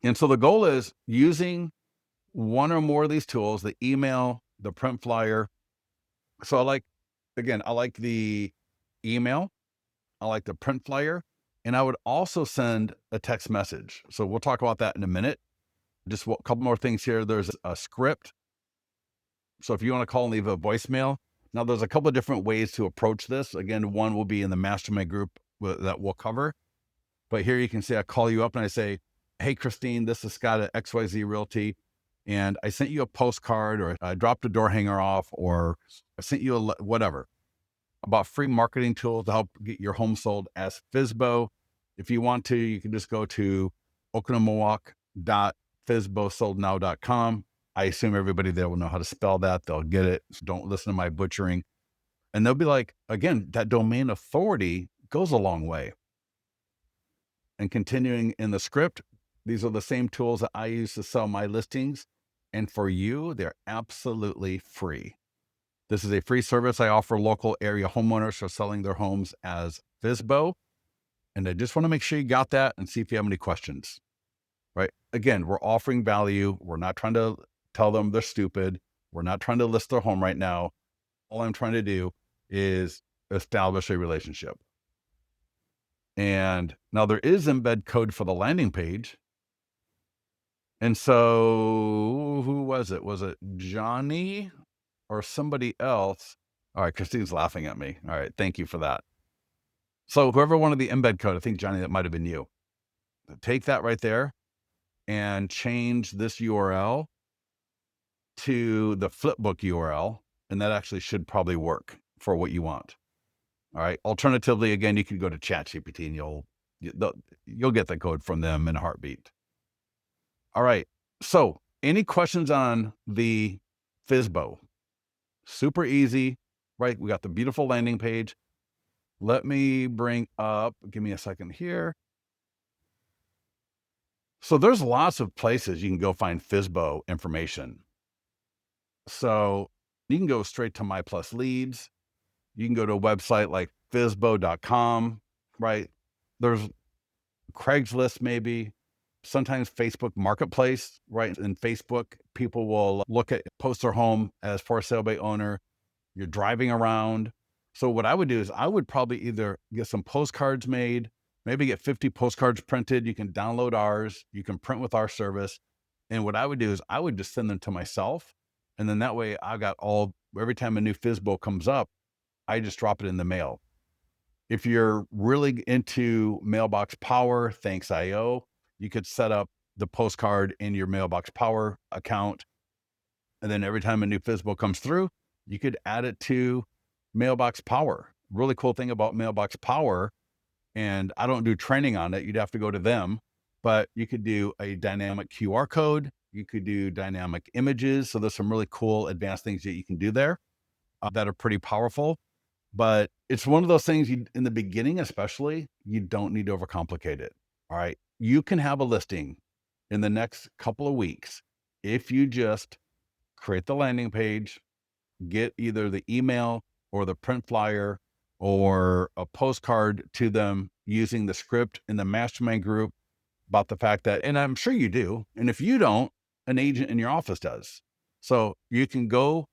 And so the goal is using one or more of these tools, the email, the print flyer. So I like the email, I like the print flyer, and I would also send a text message. So we'll talk about that in a minute. Just a couple more things here. There's a script. So if you want to call and leave a voicemail, now there's a couple of different ways to approach this. Again, one will be in the mastermind group that we'll cover. But here you can say, I call you up and I say, hey, Christine, this is Scott at XYZ Realty. And I sent you a postcard, or I dropped a door hanger off, or I sent you whatever about free marketing tools to help get your home sold as FSBO. If you want to, you can just go to oklahomawalk.fsbosoldnow.com. I assume everybody there will know how to spell that. They'll get it. So don't listen to my butchering. And they'll be like, again, that domain authority goes a long way. And continuing in the script, these are the same tools that I use to sell my listings. And for you, they're absolutely free. This is a free service I offer local area homeowners for selling their homes as FSBO. And I just want to make sure you got that and see if you have any questions, right? Again, we're offering value. We're not trying to tell them they're stupid. We're not trying to list their home right now. All I'm trying to do is establish a relationship. And now there is embed code for the landing page. And so who was it? Was it Johnny or somebody else? All right, Christine's laughing at me. All right, thank you for that. So whoever wanted the embed code, I think, Johnny, that might have been you. Take that right there and change this URL to the flipbook URL, and that actually should probably work for what you want. All right. Alternatively, again, you can go to ChatGPT and you'll get the code from them in a heartbeat. All right. So any questions on the FSBO? Super easy, right? We got the beautiful landing page. Let me bring up, give me a second here. So there's lots of places you can go find FSBO information. So you can go straight to My Plus Leads. You can go to a website like FSBO.com, right? There's Craigslist, maybe, sometimes Facebook Marketplace, right? In Facebook, people will post their home as for sale by owner. You're driving around. So what I would do is I would probably either get some postcards made, maybe get 50 postcards printed. You can download ours. You can print with our service. And what I would do is I would just send them to myself. And then that way I got every time a new FSBO comes up, I just drop it in the mail. If you're really into Mailbox Power, thanks IO, you could set up the postcard in your Mailbox Power account. And then every time a new FSBO comes through, you could add it to Mailbox Power. Really cool thing about Mailbox Power, and I don't do training on it, you'd have to go to them, but you could do a dynamic QR code. You could do dynamic images. So there's some really cool advanced things that you can do there that are pretty powerful. But it's one of those things in the beginning, especially, you don't need to overcomplicate it. All right. You can have a listing in the next couple of weeks if you just create the landing page, get either the email or the print flyer or a postcard to them using the script in the mastermind group about the fact that, and I'm sure you do. And if you don't, an agent in your office does. So you can go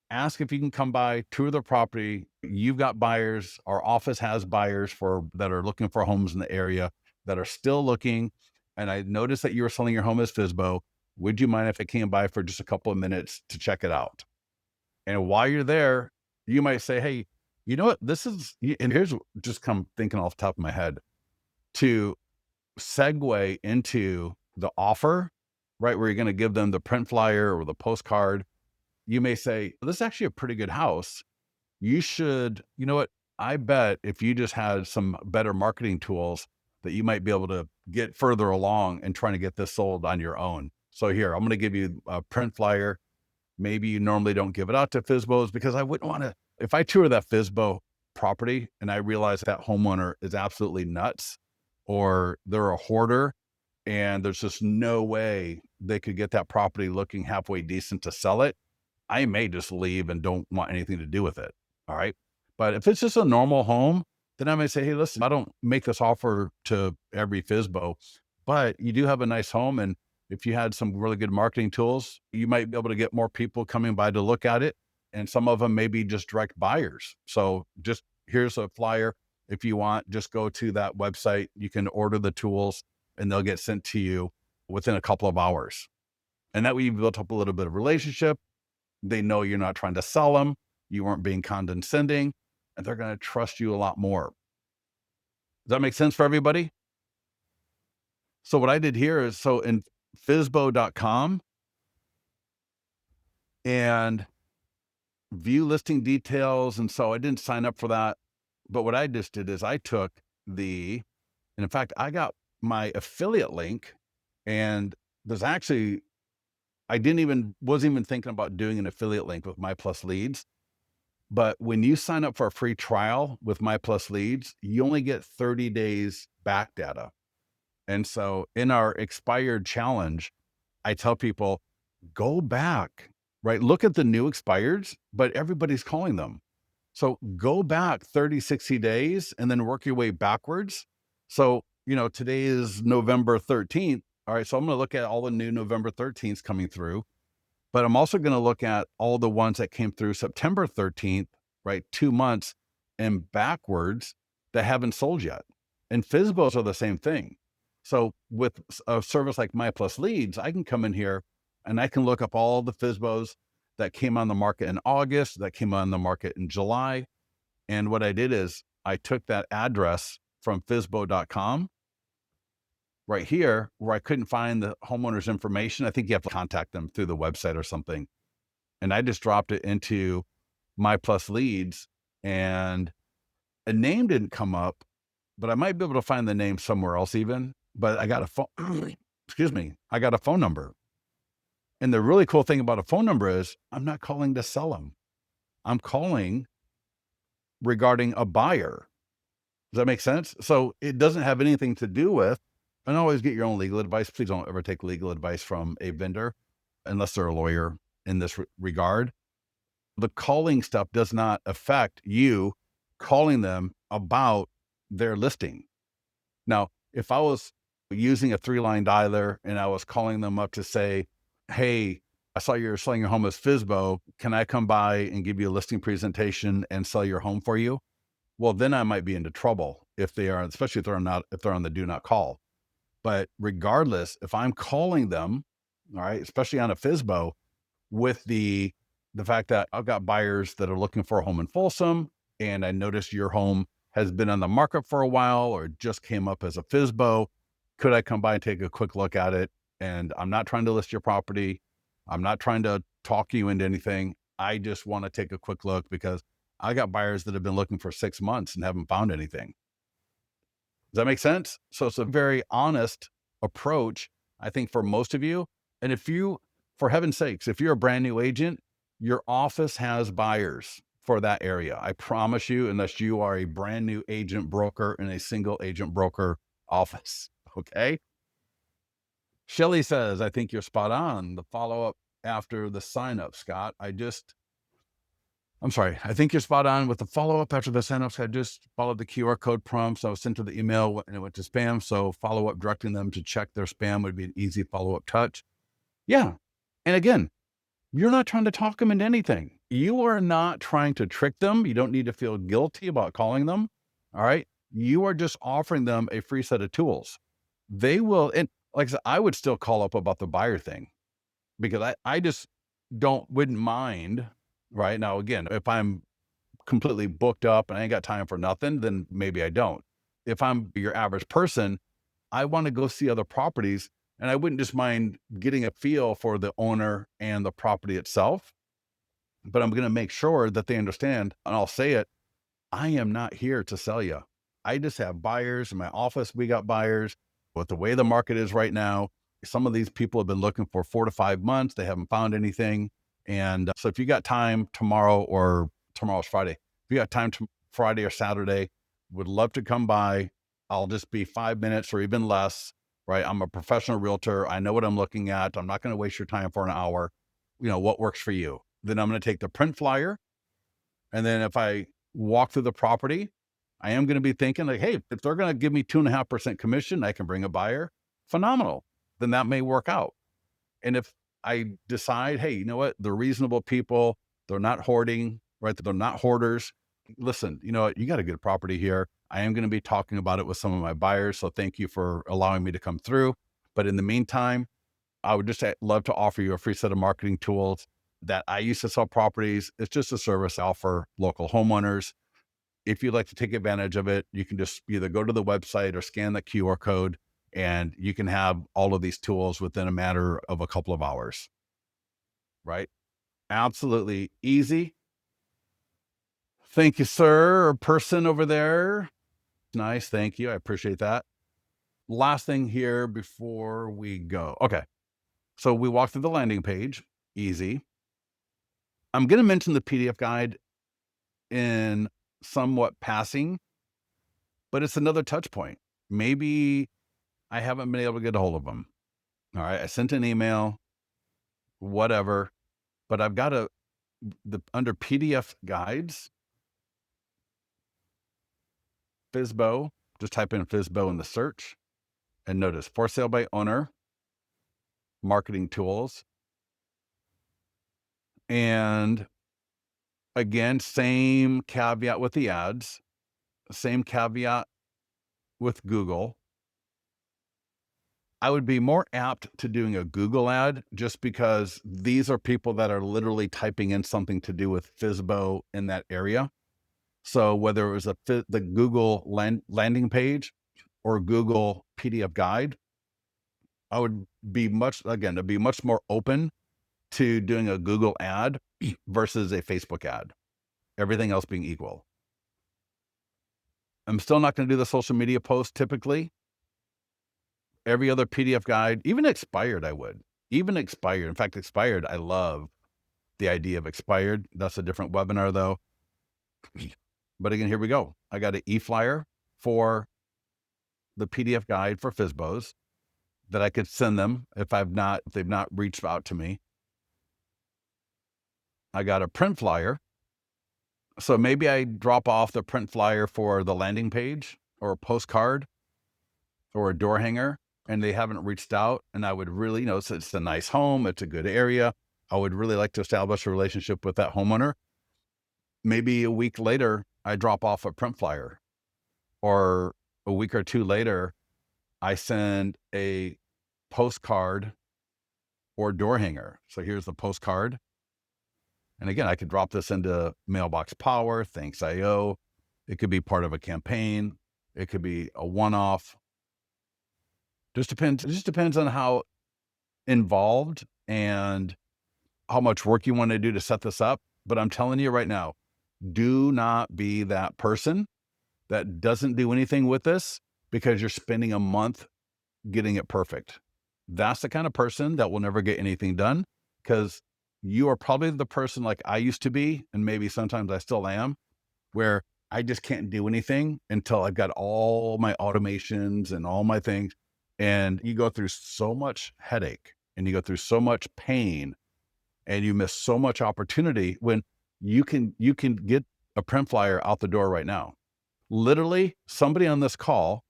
ask if you can come by, tour the property. You've got buyers. Our office has buyers for that are looking for homes in the area that are still looking. And I noticed that you were selling your home as FSBO. Would you mind if I came by for just a couple of minutes to check it out? And while you're there, you might say, hey, you know what? This is, and here's just come thinking off the top of my head to segue into the offer, right? Where you're going to give them the print flyer or the postcard. You may say, this is actually a pretty good house. You should, you know what? I bet if you just had some better marketing tools that you might be able to get further along and trying to get this sold on your own. So here, I'm going to give you a print flyer. Maybe you normally don't give it out to FSBOs because I wouldn't want to, if I tour that FSBO property and I realize that homeowner is absolutely nuts or they're a hoarder and there's just no way they could get that property looking halfway decent to sell it, I may just leave and don't want anything to do with it. All right. But if it's just a normal home, then I may say, hey, listen, I don't make this offer to every FSBO, but you do have a nice home. And if you had some really good marketing tools, you might be able to get more people coming by to look at it. And some of them may be just direct buyers. So just here's a flyer. If you want, just go to that website. You can order the tools and they'll get sent to you within a couple of hours. And that way you built up a little bit of relationship. They know you're not trying to sell them. You weren't being condescending, and they're going to trust you a lot more. Does that make sense for everybody? So what I did here is, so in FSBO.com and view listing details. And so I didn't sign up for that. But what I just did is I took and in fact, I got my affiliate link and there's actually, wasn't even thinking about doing an affiliate link with My Plus Leads. But when you sign up for a free trial with My Plus Leads, you only get 30 days back data. And so in our expired challenge, I tell people, go back, right? Look at the new expireds, but everybody's calling them. So go back 30, 60 days and then work your way backwards. So, today is November 13th. All right. So I'm going to look at all the new November 13th coming through. But I'm also going to look at all the ones that came through September 13th, right? 2 months and backwards that haven't sold yet. And FSBOs are the same thing. So with a service like My Plus Leads, I can come in here and I can look up all the FSBOs that came on the market in August, that came on the market in July. And what I did is I took that address from FSBO.com right here where I couldn't find the homeowner's information. I think you have to contact them through the website or something. And I just dropped it into My Plus Leads and a name didn't come up, but I might be able to find the name somewhere else even. But I got a phone, excuse me, I got a phone number. And the really cool thing about a phone number is I'm not calling to sell them. I'm calling regarding a buyer. Does that make sense? So it doesn't have anything to do with, and always get your own legal advice. Please don't ever take legal advice from a vendor unless they're a lawyer in this regard. The calling stuff does not affect you calling them about their listing. Now, if I was using a 3-line dialer and I was calling them up to say, hey, I saw you're selling your home as FSBO. Can I come by and give you a listing presentation and sell your home for you? Well, then I might be into trouble if they are, especially if they're on the do not call. But regardless, if I'm calling them, all right, especially on a FSBO with the fact that I've got buyers that are looking for a home in Folsom, and I noticed your home has been on the market for a while or just came up as a FSBO. Could I come by and take a quick look at it? And I'm not trying to list your property. I'm not trying to talk you into anything. I just want to take a quick look because I got buyers that have been looking for 6 months and haven't found anything. Does that make sense? So it's a very honest approach, I think, for most of you. And if you, for heaven's sakes, if you're a brand new agent, your office has buyers for that area. I promise you, unless you are a brand new agent broker in a single agent broker office. Okay. Shelly says, I think you're spot on. The follow up after the sign up, Scott. I just I'm sorry. I think you're spot on with the follow-up after the sign-ups. I just followed the QR code prompts. I was sent to the email and it went to spam. So follow-up directing them to check their spam would be an easy follow-up touch. Yeah. And again, you're not trying to talk them into anything. You are not trying to trick them. You don't need to feel guilty about calling them. All right. You are just offering them a free set of tools. They will, and like I said, I would still call up about the buyer thing because I just wouldn't mind. Right now, again, if I'm completely booked up and I ain't got time for nothing, then maybe I don't. If I'm your average person, I want to go see other properties and I wouldn't just mind getting a feel for the owner and the property itself, but I'm going to make sure that they understand, and I'll say it, I am not here to sell you. I just have buyers in my office. We got buyers. With the way the market is right now, some of these people have been looking for 4 to 5 months. They haven't found anything. And so if you got time tomorrow, or tomorrow's Friday, if you got time to Friday or Saturday, would love to come by. I'll just be 5 minutes or even less, right? I'm a professional realtor. I know what I'm looking at. I'm not going to waste your time for an hour. What works for you? Then I'm going to take the print flyer. And then if I walk through the property, I am going to be thinking like, hey, if they're going to give me 2.5% commission, I can bring a buyer. Phenomenal. Then that may work out. And if I decide, hey, you know what? They're reasonable people. They're not hoarding, right? They're not hoarders. Listen, you know what? You got a good property here. I am going to be talking about it with some of my buyers. So thank you for allowing me to come through. But in the meantime, I would just love to offer you a free set of marketing tools that I use to sell properties. It's just a service I offer local homeowners. If you'd like to take advantage of it, you can just either go to the website or scan the QR code, and you can have all of these tools within a matter of a couple of hours, right? Absolutely easy. Thank you, sir, or person over there. Nice. Thank you. I appreciate that. Last thing here before we go. Okay. So we walked through the landing page. Easy. I'm going to mention the PDF guide in somewhat passing, but it's another touch point. Maybe I haven't been able to get a hold of them. All right. I sent an email, whatever, but I've got under PDF guides, FSBO, just type in FSBO in the search and notice for sale by owner, marketing tools. And again, same caveat with the ads, same caveat with Google. I would be more apt to doing a Google ad just because these are people that are literally typing in something to do with FSBO in that area. So whether it was the Google landing page or Google PDF guide, I would be much more open to doing a Google ad versus a Facebook ad, everything else being equal. I'm still not going to do the social media post typically. Every other PDF guide, even expired, I would. Even expired. In fact, expired, I love the idea of expired. That's a different webinar though. But again, here we go. I got an e-flyer for the PDF guide for FSBOs that I could send them if they've not reached out to me. I got a print flyer. So maybe I drop off the print flyer for the landing page or a postcard or a door hanger, and they haven't reached out. And I would really, it's a nice home. It's a good area. I would really like to establish a relationship with that homeowner. Maybe a week later, I drop off a print flyer, or a week or two later, I send a postcard or door hanger. So here's the postcard. And again, I could drop this into Mailbox Power, Thanks IO. It could be part of a campaign. It could be a one-off. It just depends on how involved and how much work you want to do to set this up. But I'm telling you right now, do not be that person that doesn't do anything with this because you're spending a month getting it perfect. That's the kind of person that will never get anything done, because you are probably the person like I used to be, and maybe sometimes I still am, where I just can't do anything until I've got all my automations and all my things. And you go through so much headache and you go through so much pain and you miss so much opportunity when you can get a print flyer out the door right now. Literally, somebody on this call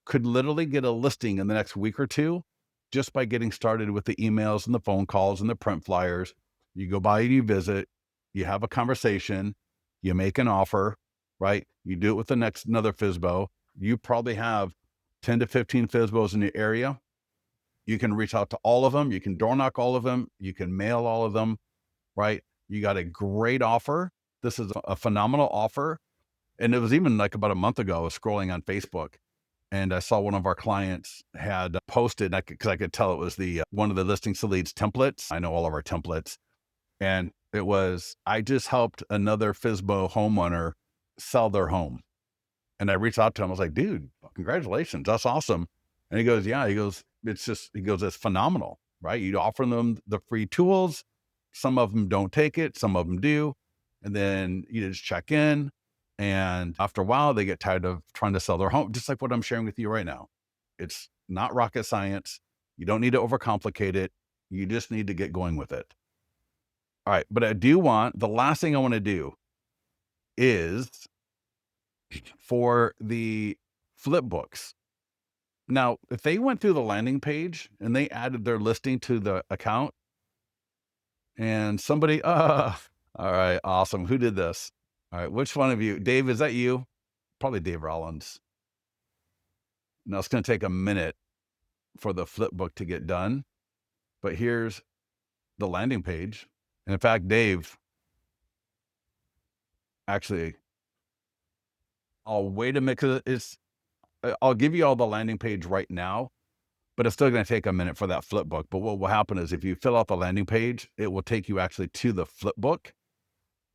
could literally get a listing in the next week or two just by getting started with the emails and the phone calls and the print flyers. You go by and you visit, you have a conversation, you make an offer, right? You do it with the next another FSBO. You probably have 10 to 15 FSBOs in your area. You can reach out to all of them. You can door knock all of them. You can mail all of them, right? You got a great offer. This is a phenomenal offer. And it was even like about a month ago, I was scrolling on Facebook and I saw one of our clients had posted, because I could tell it was the one of the listings to leads templates. I know all of our templates. And it was, I just helped another FSBO homeowner sell their home. And I reached out to him. I was like, dude, congratulations. That's awesome. And he goes, yeah, it's phenomenal, right? You offer them the free tools. Some of them don't take it. Some of them do. And then you just check in. And after a while, they get tired of trying to sell their home, just like what I'm sharing with you right now. It's not rocket science. You don't need to overcomplicate it. You just need to get going with it. All right. But the last thing I want to do is for the flip books. Now, if they went through the landing page and they added their listing to the account and somebody, all right, awesome. Who did this? All right. Which one of you? Dave, is that you? Probably Dave Rollins. Now it's going to take a minute for the flip book to get done, but here's the landing page. And in fact, Dave, actually, I'll wait a minute because I'll give you all the landing page right now, but it's still going to take a minute for that flip book. But what will happen is if you fill out the landing page, it will take you actually to the flip book.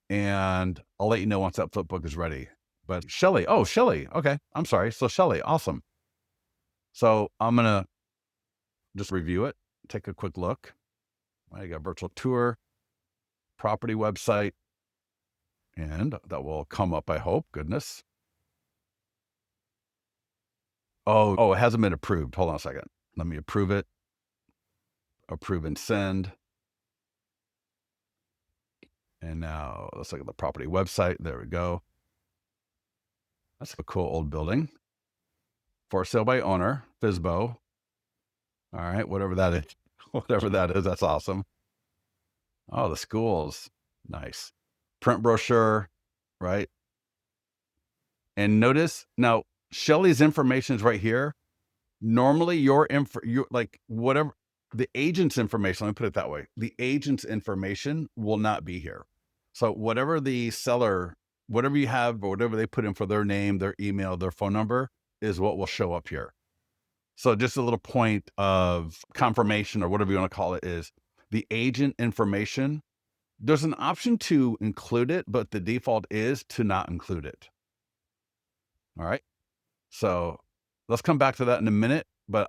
And I'll let you know once that flip book is ready. But Shelly, okay. I'm sorry. So Shelly, awesome. So I'm going to just review it, take a quick look. I got virtual tour, property website, and that will come up, I hope. Goodness. Oh, it hasn't been approved. Hold on a second. Let me approve it. Approve and send. And now let's look at the property website. There we go. That's a cool old building. For sale by owner, FSBO. All right, whatever that is. Whatever that is, that's awesome. Oh, the schools. Nice. Print brochure, right? And notice now, Shelly's information is right here. Normally your like whatever the agent's information, let me put it that way. The agent's information will not be here. So whatever the seller, whatever you have or whatever they put in for their name, their email, their phone number is what will show up here. So just a little point of confirmation or whatever you want to call it is the agent information. There's an option to include it, but the default is to not include it. All right. So let's come back to that in a minute, but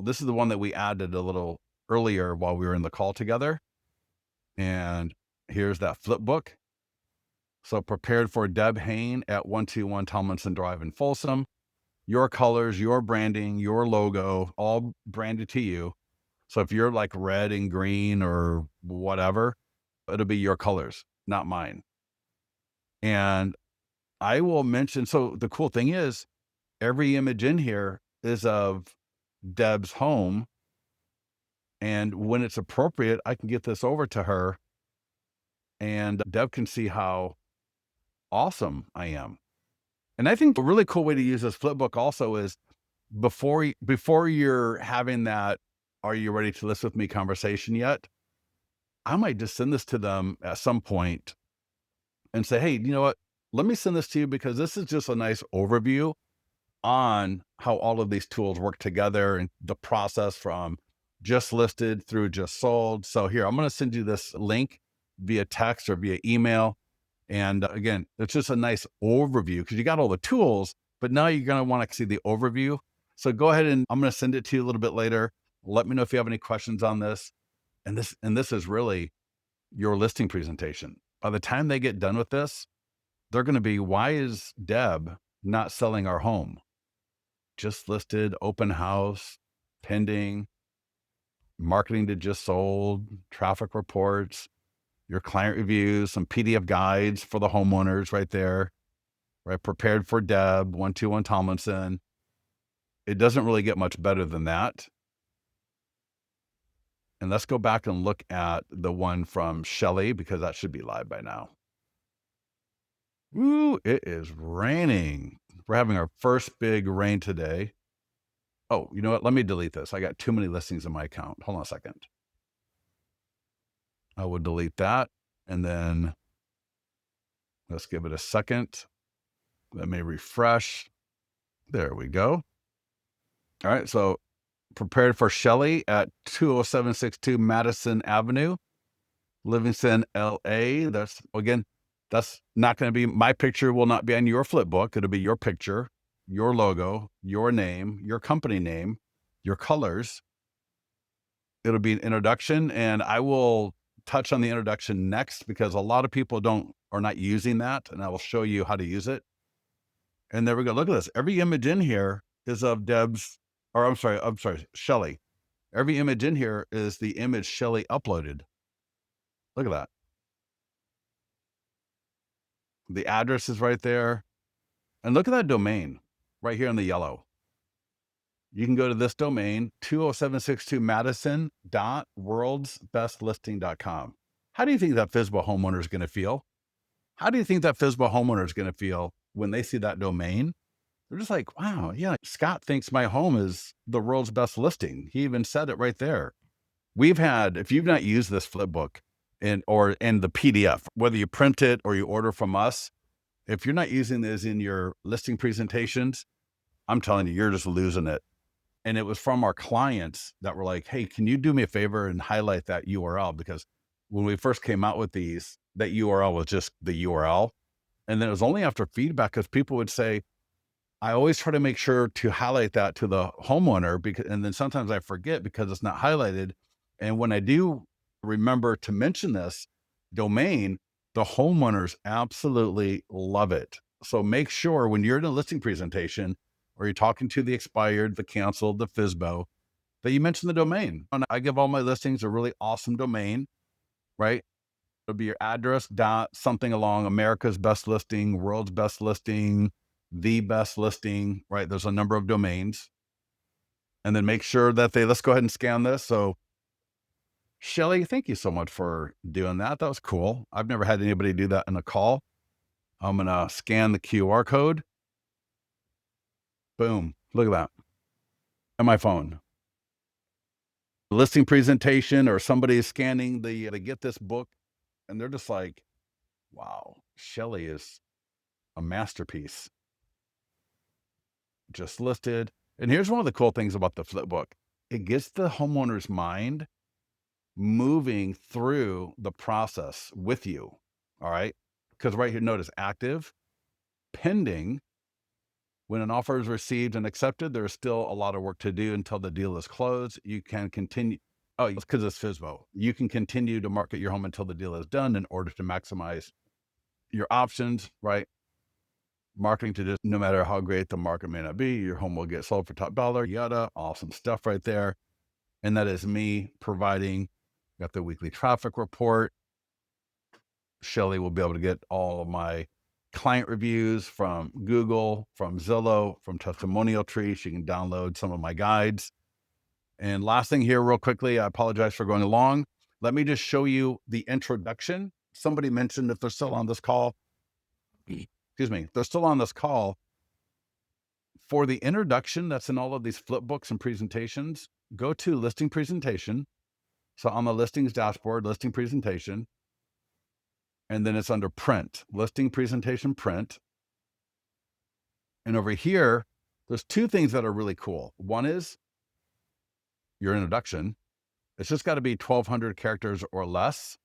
this is the one that we added a little earlier while we were in the call together. And here's that flip book. So prepared for Deb Hain at 121 Tomlinson Drive in Folsom. Your colors, your branding, your logo, all branded to you. So if you're like red and green or whatever, it'll be your colors, not mine. And I will mention, so the cool thing is every image in here is of Deb's home. And when it's appropriate, I can get this over to her and Deb can see how awesome I am. And I think a really cool way to use this flip book also is before you're having that, are you ready to list with me conversation yet? I might just send this to them at some point and say, hey, you know what? Let me send this to you because this is just a nice overview on how all of these tools work together and the process from just listed through just sold. So here, I'm going to send you this link via text or via email. And again, it's just a nice overview because you got all the tools, but now you're going to want to see the overview. So go ahead and I'm going to send it to you a little bit later. Let me know if you have any questions on this. And this is really your listing presentation. By the time they get done with this, they're going to be, why is Deb not selling our home? Just listed, open house, pending, marketing to just sold, traffic reports. your client reviews, some PDF guides for the homeowners right there, right? Prepared for Deb, 121 Tomlinson. It doesn't really get much better than that. And let's go back and look at the one from Shelly, because that should be live by now. Ooh, it is raining. We're having our first big rain today. Oh, you know what? Let me delete this. I got too many listings in my account. Hold on a second. I will delete that. And then let's give it a second. Let me refresh. There we go. All right. So prepared for Shelly at 20762 Madison Avenue, Livingston, LA. That's not going to be my picture, will not be on your flip book. It'll be your picture, your logo, your name, your company name, your colors. It'll be an introduction, and I will touch on the introduction next because a lot of people are not using that, and I will show you how to use it. And there we go. Look at this. Every image in here is of Shelly. Every image in here is the image Shelly uploaded. Look at that. The address is right there. And look at that domain right here in the yellow. You can go to this domain, 20762 madison.worldsbestlisting.com. How do you think that FSBO homeowner is going to feel? How do you think that FSBO homeowner is going to feel when they see that domain? They're just like, wow, yeah, Scott thinks my home is the world's best listing. He even said it right there. If you've not used this flipbook and the PDF, whether you print it or you order from us, if you're not using this in your listing presentations, I'm telling you, you're just losing it. And it was from our clients that were like, hey, can you do me a favor and highlight that URL? Because when we first came out with these, that URL was just the URL. And then it was only after feedback, because people would say, I always try to make sure to highlight that to the homeowner, and then sometimes I forget because it's not highlighted. And when I do remember to mention this domain, the homeowners absolutely love it. So make sure when you're in a listing presentation or you're talking to the expired, the canceled, the FSBO, that you mention the domain. And I give all my listings a really awesome domain, right? It'll be your address dot something along America's best listing, world's best listing, the best listing, right? There's a number of domains. And then make sure that let's go ahead and scan this. So Shelly, thank you so much for doing that. That was cool. I've never had anybody do that in a call. I'm going to scan the QR code. Boom. Look at that on my phone. Listing presentation, or somebody is scanning to get this book, and they're just like, wow, Shelly is a masterpiece. Just listed. And here's one of the cool things about the flip book. It gets the homeowner's mind moving through the process with you. All right. Because right here, notice active, pending. When an offer is received and accepted, there's still a lot of work to do until the deal is closed. You can continue. Oh, it's because it's FSBO. You can continue to market your home until the deal is done in order to maximize your options, right? Marketing to just, no matter how great the market may not be, your home will get sold for top dollar, yada, awesome stuff right there. And that is me providing, got the weekly traffic report. Shelly will be able to get all of my client reviews from Google, from Zillow, from Testimonial Tree. She can download some of my guides. And last thing here, real quickly, I apologize for going long. Let me just show you the introduction. Somebody mentioned, if they're still on this call, they're still on this call, for the introduction that's in all of these flip books and presentations, go to listing presentation. So on the listings dashboard, listing presentation, and then it's under print, listing presentation print. And over here, there's two things that are really cool. One is your introduction. It's just got to be 1,200 characters or less.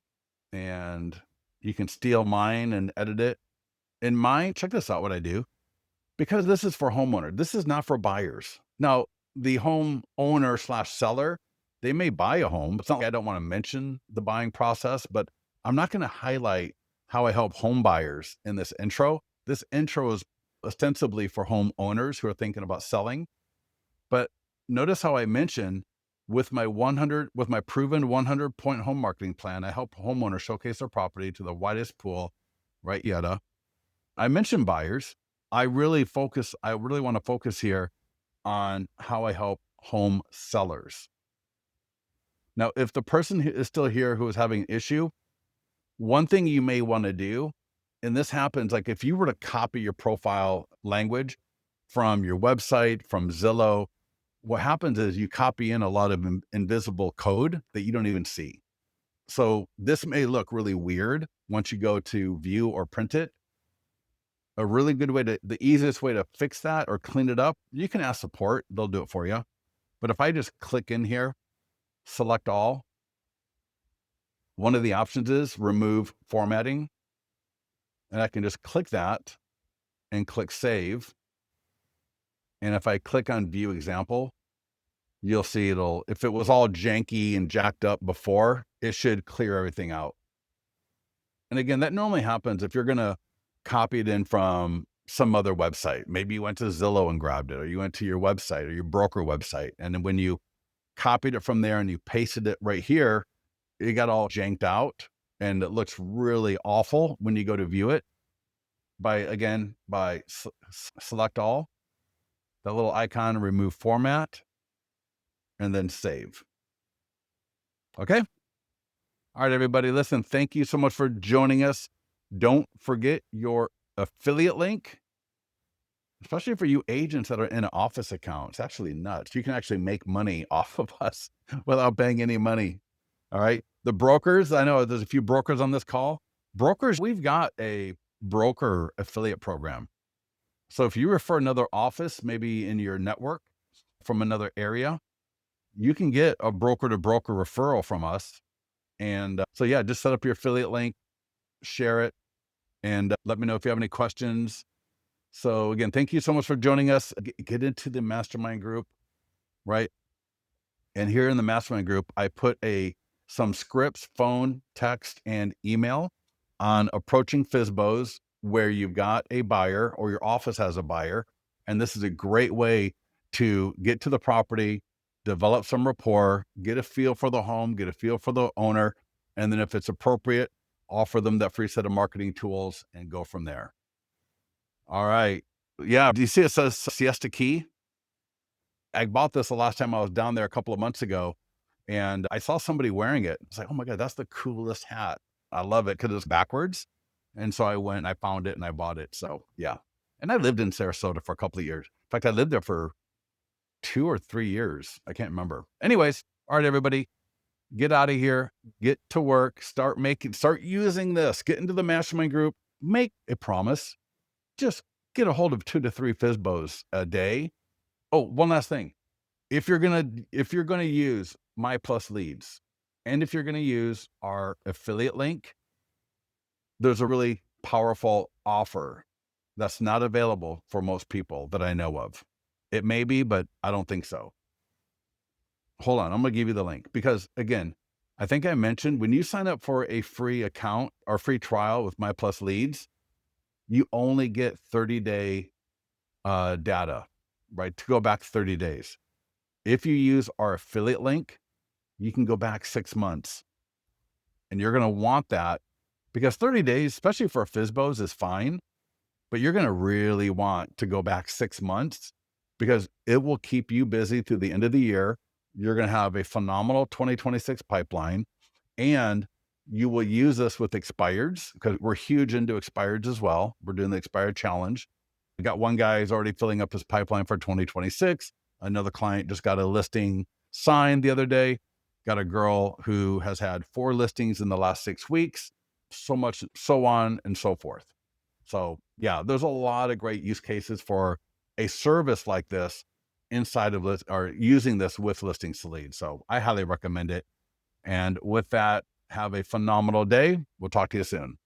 And you can steal mine and edit it. In mine, check this out, what I do. Because this is for homeowner. This is not for buyers. Now, the homeowner / seller, they may buy a home. It's not like I don't want to mention the buying process, but I'm not going to highlight how I help home buyers in this intro. This intro is ostensibly for homeowners who are thinking about selling. But notice how I mention with my proven 100-point home marketing plan, I help homeowners showcase their property to the widest pool, right? Yada. I mentioned buyers. I really want to focus here on how I help home sellers. Now, if the person who is still here who is having an issue, one thing you may want to do, and this happens, like if you were to copy your profile language from your website, from Zillow, what happens is you copy in a lot of invisible code that you don't even see. So this may look really weird once you go to view or print it. A really good way the easiest way to fix that or clean it up, you can ask support, they'll do it for you. But if I just click in here, select all, one of the options is remove formatting. And I can just click that and click save. And if I click on view example, you'll see if it was all janky and jacked up before, it should clear everything out. And again, that normally happens if you're going to copy it in from some other website. Maybe you went to Zillow and grabbed it, or you went to your website or your broker website. And then when you copied it from there and you pasted it right here, it got all janked out and it looks really awful when you go to view it. By select all, that little icon, remove format, and then save. Okay. All right, everybody, listen, thank you so much for joining us. Don't forget your affiliate link, especially for you agents that are in an office account. It's actually nuts. You can actually make money off of us without paying any money. All right. The brokers, I know there's a few brokers on this call. Brokers, we've got a broker affiliate program. So if you refer another office, maybe in your network from another area, you can get a broker to broker referral from us. And so, yeah, just set up your affiliate link, share it, and let me know if you have any questions. So again, thank you so much for joining us. Get into the mastermind group, right? And here in the mastermind group, I put some scripts, phone, text, and email on approaching FSBOs where you've got a buyer or your office has a buyer. And this is a great way to get to the property, develop some rapport, get a feel for the home, get a feel for the owner. And then if it's appropriate, offer them that free set of marketing tools and go from there. All right. Yeah. Do you see it says Siesta Key? I bought this the last time I was down there a couple of months ago and I saw somebody wearing it. It's like, oh my God, that's the coolest hat. I love it because it's backwards. And so I found it and I bought it. So yeah. And I lived in Sarasota for a couple of years. In fact, I lived there for 2 or 3 years. I can't remember. Anyways, all right, everybody, get out of here, get to work, start using this, get into the mastermind group, make a promise, just get a hold of 2 to 3 FSBOs a day. Oh, one last thing. If you're going to use My Plus Leads, and if you're going to use our affiliate link, there's a really powerful offer that's not available for most people that I know of. It may be, but I don't think so. Hold on, I'm going to give you the link because again, I think I mentioned when you sign up for a free account or free trial with My Plus Leads, you only get 30-day data, right? To go back 30 days. If you use our affiliate link, you can go back 6 months. And you're going to want that because 30 days, especially for FSBOs, is fine. But you're going to really want to go back 6 months because it will keep you busy through the end of the year. You're going to have a phenomenal 2026 pipeline. And you will use this with expireds because we're huge into expireds as well. We're doing the expired challenge. We got one guy who's already filling up his pipeline for 2026. Another client just got a listing signed the other day. Got a girl who has had 4 listings in the last 6 weeks, so on and so forth. So yeah, there's a lot of great use cases for a service like this inside of or using this with Listings to Leads. So I highly recommend it. And with that, have a phenomenal day. We'll talk to you soon.